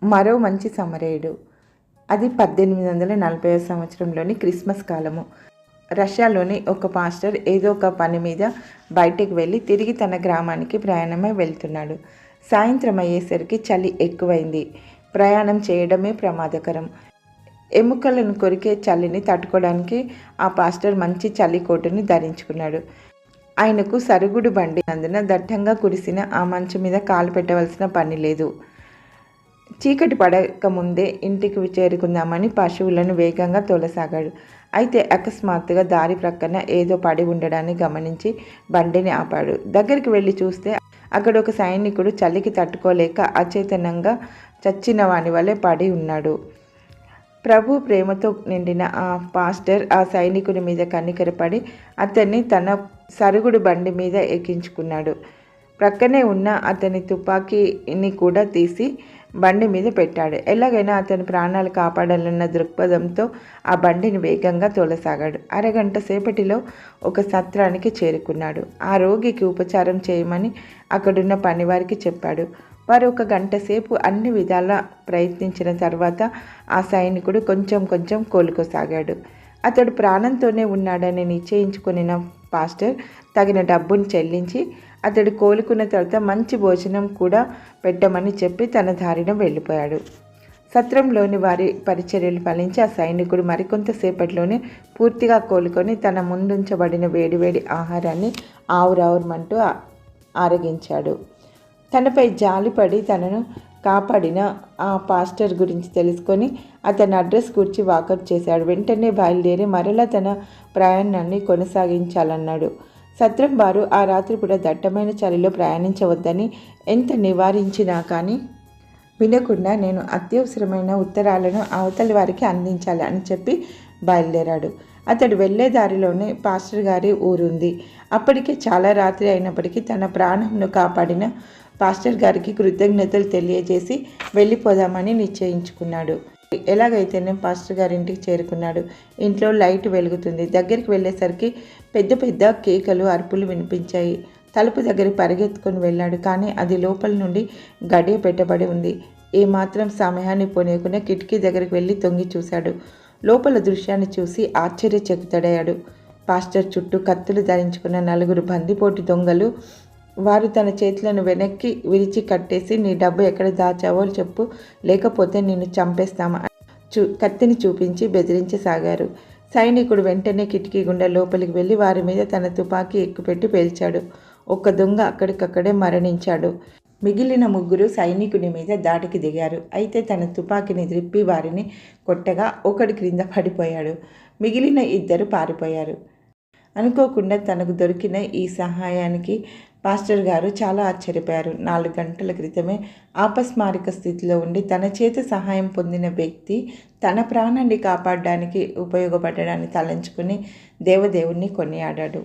మరో మంచి సమరయుడు. అది 1840 సంవత్సరంలోని క్రిస్మస్ కాలము. రష్యాలోని ఒక పాస్టర్ ఏదో ఒక పని మీద బయటికి వెళ్ళి తిరిగి తన గ్రామానికి ప్రయాణమై వెళ్తున్నాడు. సాయంత్రం అయ్యేసరికి చలి ఎక్కువైంది. ప్రయాణం చేయడమే ప్రమాదకరం. ఎముకలను కొరికే చలిని తట్టుకోవడానికి ఆ పాస్టర్ మంచి చలి కోటుని ధరించుకున్నాడు. ఆయనకు సరుగుడు బండి అందున దట్టంగా కురిసిన ఆ మంచు మీద కాలు పెట్టవలసిన పని లేదు. చీకటి పడక ముందే ఇంటికి చేరుకుందామని పశువులను వేగంగా తోలసాగాడు. అయితే అకస్మాత్తుగా దారి ప్రక్కన ఏదో పడి ఉండడాన్ని గమనించి బండిని ఆపాడు. దగ్గరికి వెళ్ళి చూస్తే అక్కడ ఒక సైనికుడు చలికి తట్టుకోలేక అచేతనంగా చచ్చిన వాని వలె పడి ఉన్నాడు. ప్రభు ప్రేమతో నిండిన ఆ పాస్టర్ ఆ సైనికుని మీద కనికరపడి అతన్ని తన సరుగుడు బండి మీద ఎక్కించుకున్నాడు. ప్రక్కనే ఉన్న అతని తుపాకీని కూడా తీసి బండి మీద పెట్టాడు. ఎలాగైనా అతని ప్రాణాలు కాపాడాలన్న దృక్పథంతో ఆ బండిని వేగంగా తోలసాగాడు. అరగంట సేపటిలో ఒక సత్రానికి చేరుకున్నాడు. ఆ రోగికి ఉపచారం చేయమని అక్కడున్న పనివారికి చెప్పాడు. వారు ఒక గంట సేపు అన్ని విధాలా ప్రయత్నించిన తర్వాత ఆ సైనికుడు కొంచెం కొంచెం కోలుకోసాగాడు. అతడు ప్రాణంతోనే ఉన్నాడని నిశ్చయించుకున్న పాస్టర్ తగిన డబ్బును చెల్లించి అతడు కోలుకున్న తర్వాత మంచి భోజనం కూడా పెట్టమని చెప్పి తన దారిన వెళ్ళిపోయాడు. సత్రంలోని వారి పరిచర్యలు ఫలించి ఆ సైనికుడు మరికొంతసేపట్లోనే పూర్తిగా కోలుకొని తన ముందుంచబడిన వేడివేడి ఆహారాన్ని ఆవురావురమంటూ ఆరగించాడు. తనపై జాలిపడి తనను కాపాడిన ఆ పాస్టర్ గురించి తెలుసుకొని అతని అడ్రస్ కూర్చి వాకప్ చేశాడు. వెంటనే బయలుదేరి మరలా తన ప్రయాణాన్ని కొనసాగించాలన్నాడు. సత్రం వారు ఆ రాత్రి కూడా దట్టమైన చలిలో ప్రయాణించవద్దని ఎంత నివారించినా కానీ వినకుండా నేను అత్యవసరమైన ఉత్తరాలను అవతలి వారికి అందించాలి అని చెప్పి బయలుదేరాడు. అతడు వెళ్ళే దారిలోనే పాస్టర్ గారి ఊరుంది. అప్పటికే చాలా రాత్రి అయినప్పటికీ తన ప్రాణంను కాపాడిన పాస్టర్ గారికి కృతజ్ఞతలు తెలియజేసి వెళ్ళిపోదామని నిశ్చయించుకున్నాడు. ఎలాగైతేనే పాస్టర్ గారి ఇంటికి చేరుకున్నాడు. ఇంట్లో లైట్ వెలుగుతుంది. దగ్గరికి వెళ్ళేసరికి పెద్ద పెద్ద కేకలు అరుపులు వినిపించాయి. తలుపు దగ్గర పరిగెత్తుకొని వెళ్ళాడు. కానీ అది లోపల నుండి గడియ పెట్టబడి ఉంది. ఏమాత్రం సమయాన్ని పోనీయకుండా కిటికీ దగ్గరికి వెళ్ళి తొంగి చూశాడు. లోపల దృశ్యాన్ని చూసి ఆశ్చర్యచకితుడయ్యాడు. పాస్టర్ చుట్టూ కత్తులు ధరించుకున్న 4 బందిపోటు దొంగలు. వారు తన చేతులను వెనక్కి విరిచి కట్టేసి, నీ డబ్బు ఎక్కడ దాచావో చెప్పు, లేకపోతే నిన్ను చంపేస్తామా కత్తిని చూపించి బెదిరించసాగారు. సైనికుడు వెంటనే కిటికీ గుండా లోపలికి వెళ్ళి వారి మీద తన తుపాకీ ఎక్కుపెట్టి పేల్చాడు. ఒక దొంగ అక్కడికక్కడే మరణించాడు. మిగిలిన 3 సైనికుని మీద దాడికి దిగారు. అయితే తన తుపాకీని త్రిప్పి వారిని కొట్టగా ఒకడు క్రింద పడిపోయాడు. మిగిలిన 2 పారిపోయారు. అనుకోకుండా తనకు దొరికిన ఈ సహాయానికి పాస్టర్ గారు చాలా ఆశ్చర్యపోయారు. 4 గంటల క్రితమే ఆపస్మారక స్థితిలో ఉండి తన చేత సహాయం పొందిన వ్యక్తి తన ప్రాణాన్ని కాపాడడానికి ఉపయోగపడడాన్ని తలంచుకుని దేవదేవుణ్ణి కొనియాడాడు.